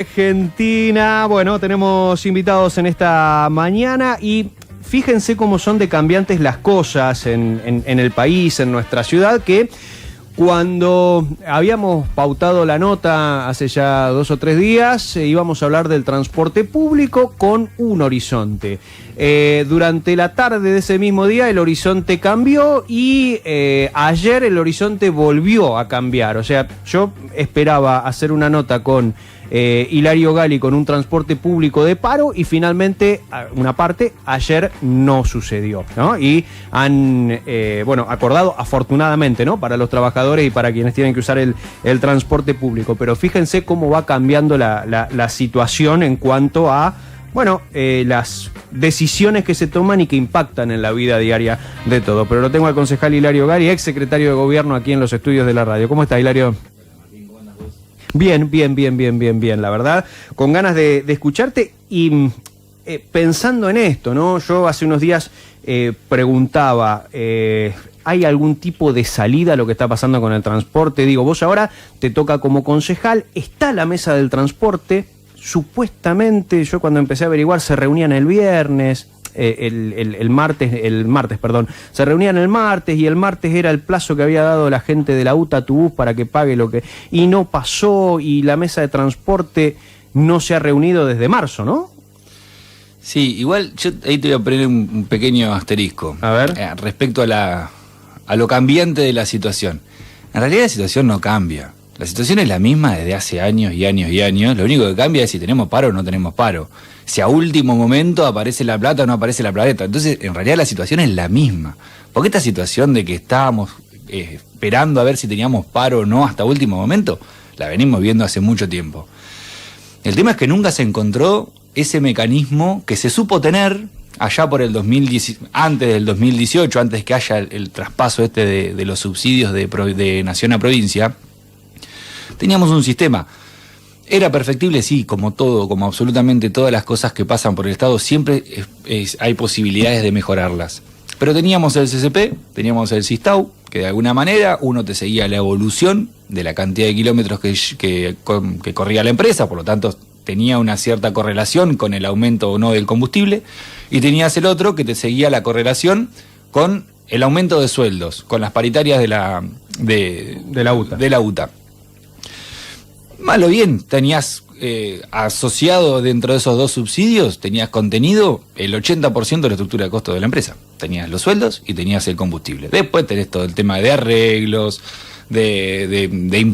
Argentina, bueno, tenemos invitados en esta mañana y fíjense cómo son de cambiantes las cosas en el país, en nuestra ciudad, que cuando habíamos pautado la nota hace ya 2 o 3 días, íbamos a hablar del transporte público con un horizonte. Durante la tarde de ese mismo día el horizonte cambió y ayer el horizonte volvió a cambiar. O sea, yo esperaba hacer una nota con Hilario Gali con un transporte público de paro y finalmente una parte ayer no sucedió, ¿no? Y han acordado afortunadamente, ¿no?, para los trabajadores y para quienes tienen que usar el transporte público, pero fíjense cómo va cambiando la situación en cuanto a las decisiones que se toman y que impactan en la vida diaria de todo. Pero lo tengo al concejal Hilario Gali, ex secretario de Gobierno aquí en los estudios de la radio. ¿Cómo está, Hilario? Bien, la verdad, con ganas de escucharte y pensando en esto, ¿no? Yo hace unos días preguntaba, ¿hay algún tipo de salida a lo que está pasando con el transporte? Digo, vos ahora te toca como concejal, está la mesa del transporte, supuestamente, yo cuando empecé a averiguar se reunían el viernes, el martes, se reunían el martes y el martes era el plazo que había dado la gente de la UTA tu bus para que pague lo que... Y no pasó y la mesa de transporte no se ha reunido desde marzo, ¿no? Sí, igual yo ahí te voy a poner un pequeño asterisco. A ver. Respecto a lo cambiante de la situación. En realidad la situación no cambia. La situación es la misma desde hace años y años y años. Lo único que cambia es si tenemos paro o no tenemos paro. Si a último momento aparece la plata o no aparece la plata. Entonces, en realidad la situación es la misma. Porque esta situación de que estábamos esperando a ver si teníamos paro o no hasta último momento, la venimos viendo hace mucho tiempo. El tema es que nunca se encontró ese mecanismo que se supo tener allá por el 2010, antes del 2018, antes que haya el traspaso de los subsidios de nación a provincia. Teníamos un sistema. ¿Era perfectible? Sí, como todo, como absolutamente todas las cosas que pasan por el Estado, siempre hay posibilidades de mejorarlas. Pero teníamos el CCP, teníamos el Sistau, que de alguna manera uno te seguía la evolución de la cantidad de kilómetros que corría la empresa, por lo tanto tenía una cierta correlación con el aumento o no del combustible, y tenías el otro que te seguía la correlación con el aumento de sueldos, con las paritarias de la UTA. Mal o bien, tenías asociado dentro de esos dos subsidios, tenías contenido el 80% de la estructura de costo de la empresa. Tenías los sueldos y tenías el combustible. Después tenés todo el tema de arreglos, de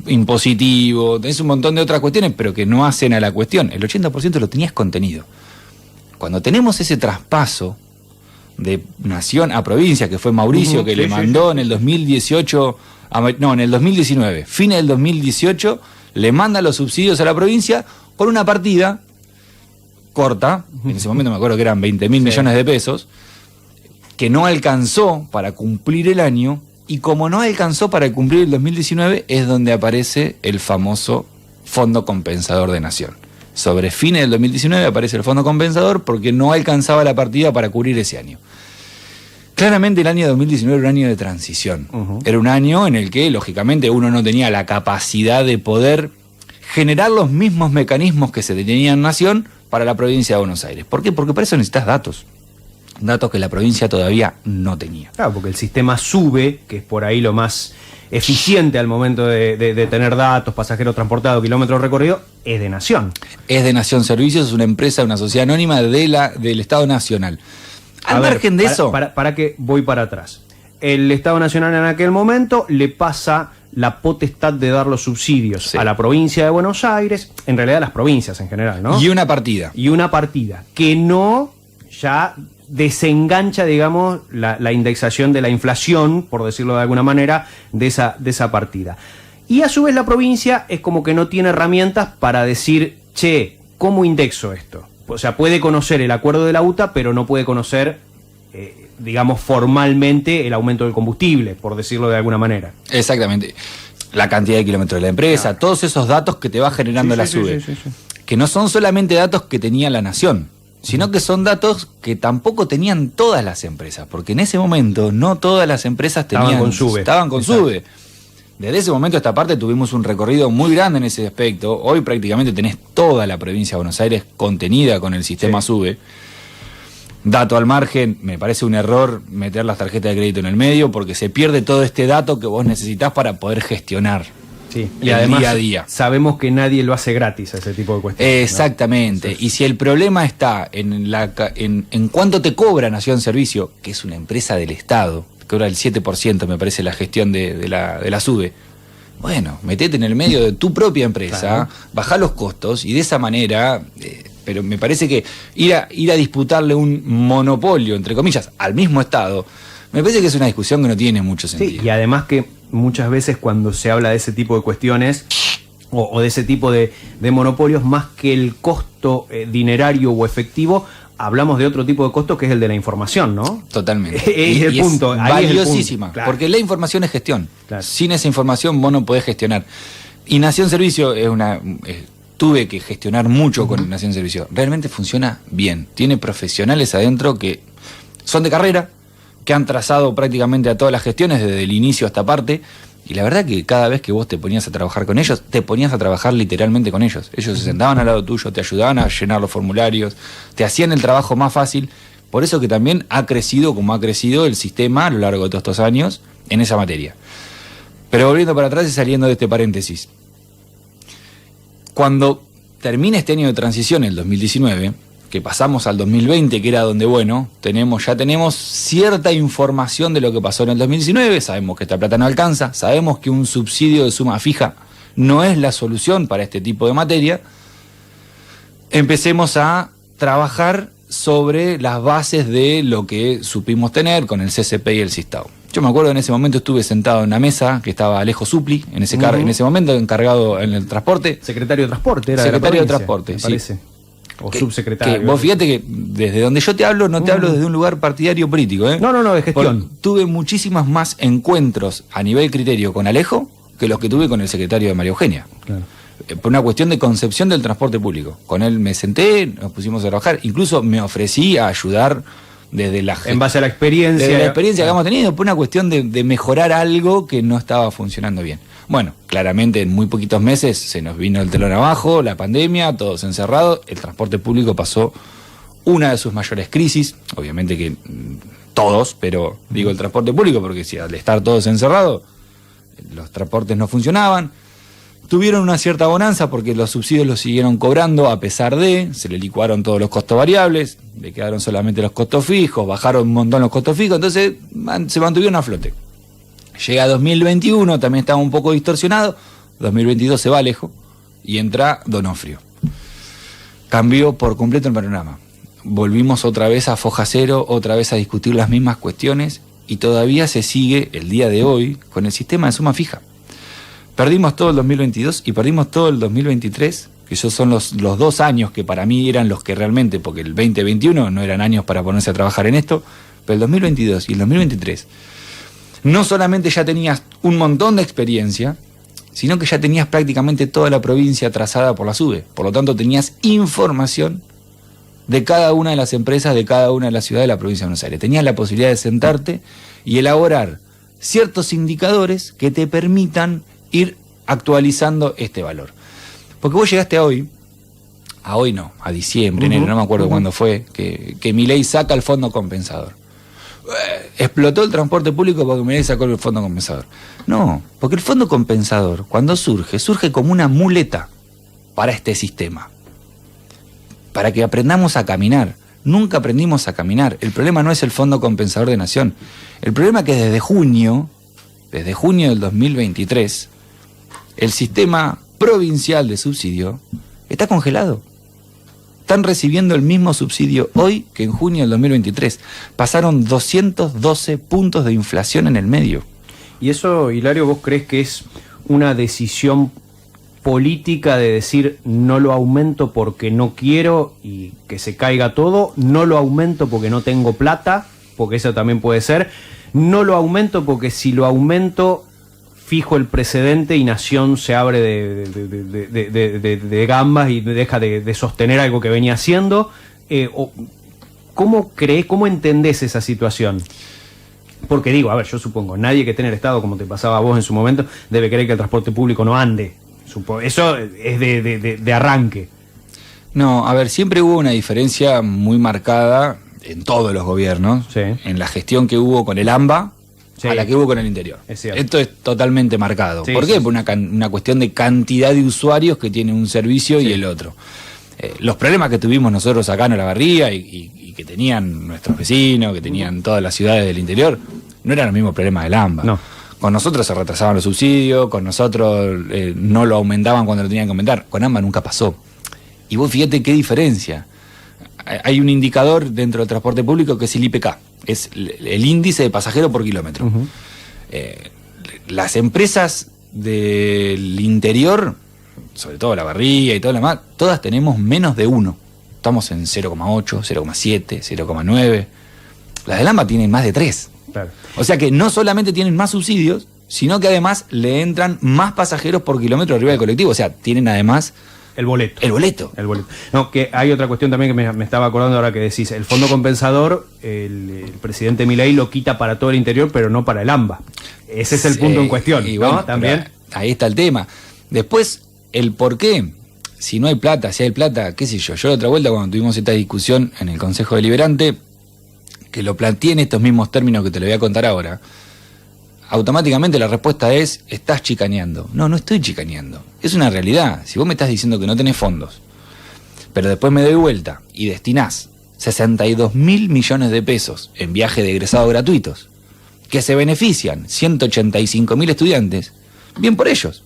impositivo, tenés un montón de otras cuestiones, pero que no hacen a la cuestión. El 80% lo tenías contenido. Cuando tenemos ese traspaso de nación a provincia, que fue Mauricio que le mandó en el 2018, en el 2019, fines del 2018, le manda los subsidios a la provincia con una partida corta, en ese momento me acuerdo que eran 20.000 millones de pesos, que no alcanzó para cumplir el año, y como no alcanzó para cumplir el 2019, es donde aparece el famoso Fondo Compensador de Nación. Sobre fines del 2019 aparece el Fondo Compensador porque no alcanzaba la partida para cubrir ese año. Claramente el año 2019 era un año de transición. Era un año en el que, lógicamente, uno no tenía la capacidad de poder generar los mismos mecanismos que se tenían en Nación para la provincia de Buenos Aires. ¿Por qué? Porque para eso necesitas datos. Datos que la provincia todavía no tenía. Claro, porque el sistema SUBE, que es por ahí lo más eficiente al momento de tener datos, pasajeros transportados, kilómetros recorridos, es de Nación. Es de Nación Servicios, es una empresa, una sociedad anónima del Estado Nacional. Al margen de eso... Para que voy para atrás. El Estado Nacional en aquel momento le pasa la potestad de dar los subsidios a la provincia de Buenos Aires, en realidad a las provincias en general, ¿no? Y una partida. Que no ya desengancha, digamos, la indexación de la inflación, por decirlo de alguna manera, de esa partida. Y a su vez la provincia es como que no tiene herramientas para decir, che, ¿cómo indexo esto? O sea, puede conocer el acuerdo de la UTA, pero no puede conocer, digamos, formalmente el aumento del combustible, por decirlo de alguna manera. Exactamente. La cantidad de kilómetros de la empresa, todos esos datos que te va generando la SUBE. Que no son solamente datos que tenía la Nación, sino que son datos que tampoco tenían todas las empresas, porque en ese momento no todas las empresas estaban con SUBE. Desde ese momento a esta parte tuvimos un recorrido muy grande en ese aspecto. Hoy prácticamente tenés toda la provincia de Buenos Aires contenida con el sistema SUBE. Dato al margen, me parece un error meter las tarjetas de crédito en el medio porque se pierde todo este dato que vos necesitás para poder gestionar y además día a día. Sabemos que nadie lo hace gratis a ese tipo de cuestiones. Exactamente. ¿No? Entonces, y si el problema está en cuánto te cobra Nación Servicio, que es una empresa del Estado, cobra el 7%, me parece, la gestión de la SUBE. Bueno, metete en el medio de tu propia empresa, bajá los costos y de esa manera... pero me parece que ir a disputarle un monopolio, entre comillas, al mismo Estado, me parece que es una discusión que no tiene mucho sentido. Sí, y además que muchas veces cuando se habla de ese tipo de cuestiones o de ese tipo de monopolios, más que el costo dinerario o efectivo, hablamos de otro tipo de costo que es el de la información, ¿no? Totalmente. Es el punto. Es valiosísima, claro. porque la información es gestión. Claro. Sin esa información vos no podés gestionar. Y Nación Servicio es una... tuve que gestionar mucho con Nación Servicio. Realmente funciona bien. Tiene profesionales adentro que son de carrera, que han trazado prácticamente a todas las gestiones desde el inicio a esta parte. Y la verdad que cada vez que vos te ponías a trabajar con ellos, te ponías a trabajar literalmente con ellos. Ellos se sentaban al lado tuyo, te ayudaban a llenar los formularios, te hacían el trabajo más fácil. Por eso que también ha crecido como ha crecido el sistema a lo largo de todos estos años en esa materia. Pero volviendo para atrás y saliendo de este paréntesis. Cuando termine este año de transición, el 2019, que pasamos al 2020, que era donde, bueno, ya tenemos cierta información de lo que pasó en el 2019, sabemos que esta plata no alcanza, sabemos que un subsidio de suma fija no es la solución para este tipo de materia, empecemos a trabajar sobre las bases de lo que supimos tener con el CCP y el Sistau. Yo me acuerdo en ese momento estuve sentado en una mesa que estaba Alejo Supli, en ese momento encargado en el transporte. Secretario de Transporte, era Secretario de la Transporte, me sí. parece. O subsecretario. Vos fíjate que desde donde yo te hablo, no te hablo desde un lugar partidario político, ¿eh? No, de gestión. Porque tuve muchísimas más encuentros a nivel criterio con Alejo que los que tuve con el secretario de María Eugenia. Claro. Por una cuestión de concepción del transporte público. Con él me senté, nos pusimos a trabajar, incluso me ofrecí a ayudar desde en base a la experiencia. Desde la experiencia que hemos tenido, por una cuestión de mejorar algo que no estaba funcionando bien. Bueno, claramente en muy poquitos meses se nos vino el telón abajo, la pandemia, todos encerrados, el transporte público pasó una de sus mayores crisis, obviamente que todos, pero digo el transporte público porque si al estar todos encerrados, los transportes no funcionaban. Tuvieron una cierta bonanza porque los subsidios los siguieron cobrando a pesar de, se le licuaron todos los costos variables, le quedaron solamente los costos fijos, bajaron un montón los costos fijos, entonces se mantuvieron a flote. Llega 2021, también estaba un poco distorsionado, 2022 se va Alejo y entra Donofrio. Cambió por completo el panorama. Volvimos otra vez a foja cero, otra vez a discutir las mismas cuestiones y todavía se sigue el día de hoy con el sistema de suma fija. Perdimos todo el 2022 y perdimos todo el 2023, que esos son los 2 años que para mí eran los que realmente, porque el 2021 no eran años para ponerse a trabajar en esto, pero el 2022 y el 2023, no solamente ya tenías un montón de experiencia, sino que ya tenías prácticamente toda la provincia trazada por la SUBE. Por lo tanto, tenías información de cada una de las empresas, de cada una de las ciudades de la provincia de Buenos Aires. Tenías la posibilidad de sentarte y elaborar ciertos indicadores que te permitan ir actualizando este valor. Porque vos llegaste a hoy no, a diciembre, enero, no me acuerdo cuándo fue, que Milei saca el fondo compensador. Explotó el transporte público porque Milei sacó el fondo compensador. No, porque el fondo compensador, cuando surge como una muleta para este sistema. Para que aprendamos a caminar. Nunca aprendimos a caminar. El problema no es el fondo compensador de Nación. El problema es que desde junio del 2023, el sistema provincial de subsidio está congelado. Están recibiendo el mismo subsidio hoy que en junio del 2023. Pasaron 212 puntos de inflación en el medio. ¿Y eso, Hilario, vos crees que es una decisión política de decir no lo aumento porque no quiero y que se caiga todo, no lo aumento porque no tengo plata, porque eso también puede ser, no lo aumento porque si lo aumento fijo el precedente y Nación se abre de gambas y deja de sostener algo que venía haciendo? ¿Cómo entendés esa situación? Porque digo, a ver, yo supongo, nadie que esté en el Estado, como te pasaba a vos en su momento, debe creer que el transporte público no ande. Eso es de arranque. No, a ver, siempre hubo una diferencia muy marcada en todos los gobiernos, Sí. en la gestión que hubo con el AMBA, Sí. a la que hubo con el interior. Es cierto. Esto es totalmente marcado. Sí, ¿Por qué? sí, Por una cuestión de cantidad de usuarios que tiene un servicio Sí. y el otro. Los problemas que tuvimos nosotros acá en Olavarría y que tenían nuestros vecinos, que tenían todas las ciudades del interior, no eran los mismos problemas del AMBA. No. Con nosotros se retrasaban los subsidios, con nosotros no lo aumentaban cuando lo tenían que aumentar. Con AMBA nunca pasó. Y vos fíjate qué diferencia. Hay un indicador dentro del transporte público que es el IPK, es el índice de pasajero por kilómetro. Uh-huh. Las empresas del interior, sobre todo la Barría y todo lo demás, todas tenemos menos de 1. Estamos en 0,8, 0,7, 0,9. Las del AMBA tienen más de 3. Claro. O sea que no solamente tienen más subsidios, sino que además le entran más pasajeros por kilómetro arriba del colectivo. O sea, tienen además El boleto. el boleto. El boleto. No, que hay otra cuestión también que me estaba acordando ahora que decís. El fondo compensador, el presidente Milei lo quita para todo el interior, pero no para el AMBA. Ese es el punto en cuestión, y ¿no? bueno, También. ahí está el tema. Después, el por qué. Si no hay plata, si hay plata, qué sé yo. Yo la otra vuelta, cuando tuvimos esta discusión en el Consejo Deliberante, que lo planteé en estos mismos términos que te lo voy a contar ahora, automáticamente la respuesta es, estás chicaneando. No, no estoy chicaneando. Es una realidad. Si vos me estás diciendo que no tenés fondos, pero después me doy vuelta y destinás 62.000 millones de pesos en viaje de egresados gratuitos, que se benefician 185.000 estudiantes, bien por ellos.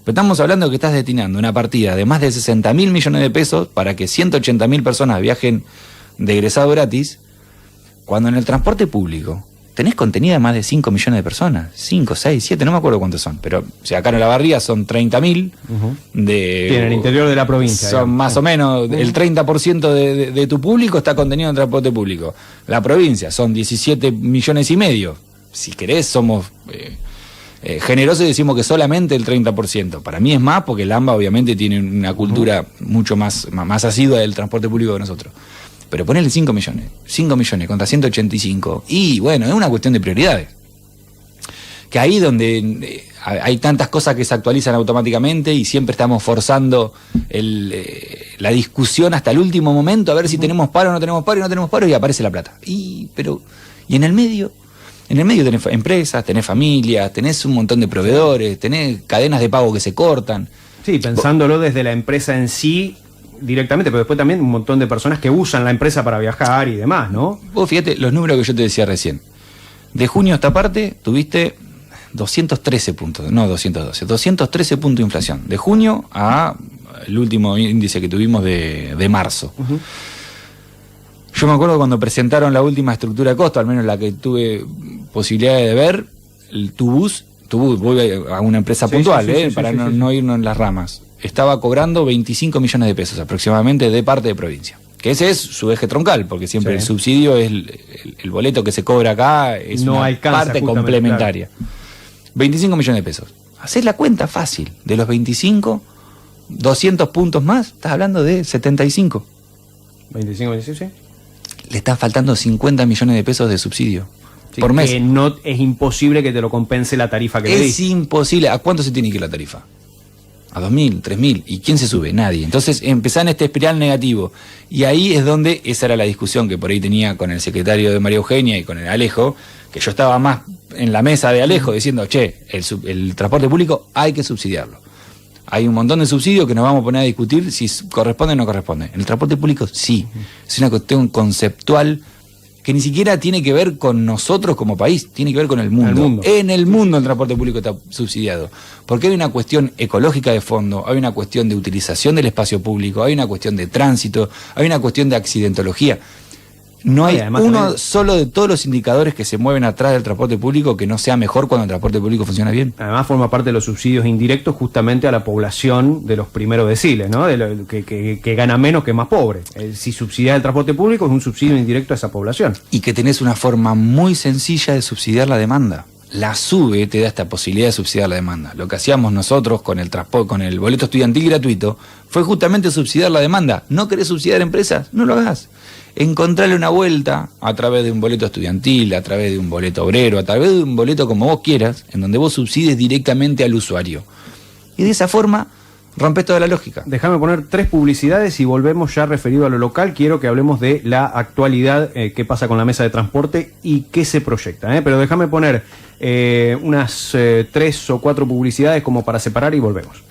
Pero estamos hablando de que estás destinando una partida de más de 60.000 millones de pesos para que 180.000 personas viajen de egresado gratis, cuando en el transporte público tenés contenida más de 5 millones de personas, 5, 6, 7, no me acuerdo cuántos son, pero si acá en Olavarría son 30.000, Uh-huh. de Sí, en el interior de la provincia. son digamos. más o menos el 30% de tu público está contenido en transporte público. La provincia son 17 millones y medio. Si querés, somos generosos y decimos que solamente el 30%. Para mí es más porque el AMBA obviamente tiene una cultura mucho más asidua del transporte público que nosotros. Pero ponele 5 millones contra 185. Y bueno, es una cuestión de prioridades. Que ahí donde hay tantas cosas que se actualizan automáticamente y siempre estamos forzando la discusión hasta el último momento a ver si tenemos paro o no tenemos paro y no tenemos paro y aparece la plata. Y en el medio tenés empresas, tenés familias, tenés un montón de proveedores, tenés cadenas de pago que se cortan. Sí, pensándolo desde la empresa en sí directamente, pero después también un montón de personas que usan la empresa para viajar y demás, ¿no? Vos fíjate los números que yo te decía recién. De junio a esta parte tuviste 213 puntos, no 212, 213 puntos de inflación. De junio a el último índice que tuvimos de marzo. Uh-huh. Yo me acuerdo cuando presentaron la última estructura de costo, al menos la que tuve posibilidad de ver, tu bus, voy a una empresa puntual, para no irnos en las ramas, estaba cobrando 25 millones de pesos aproximadamente de parte de provincia. Que ese es su eje troncal, porque siempre el subsidio es el boleto que se cobra acá, es no una alcanza, parte complementaria. Claro. 25 millones de pesos. Hacés la cuenta fácil. De los 25, 200 puntos más, estás hablando de 75. 25, 26, sí. Le están faltando 50 millones de pesos de subsidio Sí, por mes. Que no, es imposible que te lo compense la tarifa que le Es diste. imposible. ¿A cuánto se tiene que ir la tarifa? A 2.000, 3.000. ¿Y quién se sube? Nadie. Entonces empezá en este espiral negativo. Y ahí es donde, esa era la discusión que por ahí tenía con el secretario de María Eugenia y con el Alejo, que yo estaba más en la mesa de Alejo diciendo, che, el transporte público hay que subsidiarlo. Hay un montón de subsidios que nos vamos a poner a discutir si corresponde o no corresponde. En el transporte público sí. Es una cuestión conceptual que ni siquiera tiene que ver con nosotros como país, tiene que ver con el mundo. En el mundo el transporte público está subsidiado. Porque hay una cuestión ecológica de fondo, hay una cuestión de utilización del espacio público, hay una cuestión de tránsito, hay una cuestión de accidentología. No hay uno solo de todos los indicadores que se mueven atrás del transporte público que no sea mejor cuando el transporte público funciona bien. Además forma parte de los subsidios indirectos justamente a la población de los primeros deciles, ¿no? Que gana menos que más pobre. Si subsidiar el transporte público es un subsidio indirecto a esa población. Y que tenés una forma muy sencilla de subsidiar la demanda. La SUBE te da esta posibilidad de subsidiar la demanda. Lo que hacíamos nosotros con el boleto estudiantil gratuito fue justamente subsidiar la demanda. ¿No querés subsidiar empresas? No lo hagas. encontrarle una vuelta a través de un boleto estudiantil, a través de un boleto obrero, a través de un boleto como vos quieras, en donde vos subsidies directamente al usuario. Y de esa forma rompes toda la lógica. Déjame poner 3 publicidades y volvemos ya referido a lo local. Quiero que hablemos de la actualidad, qué pasa con la mesa de transporte y qué se proyecta. Pero déjame poner unas 3 o 4 publicidades como para separar y volvemos.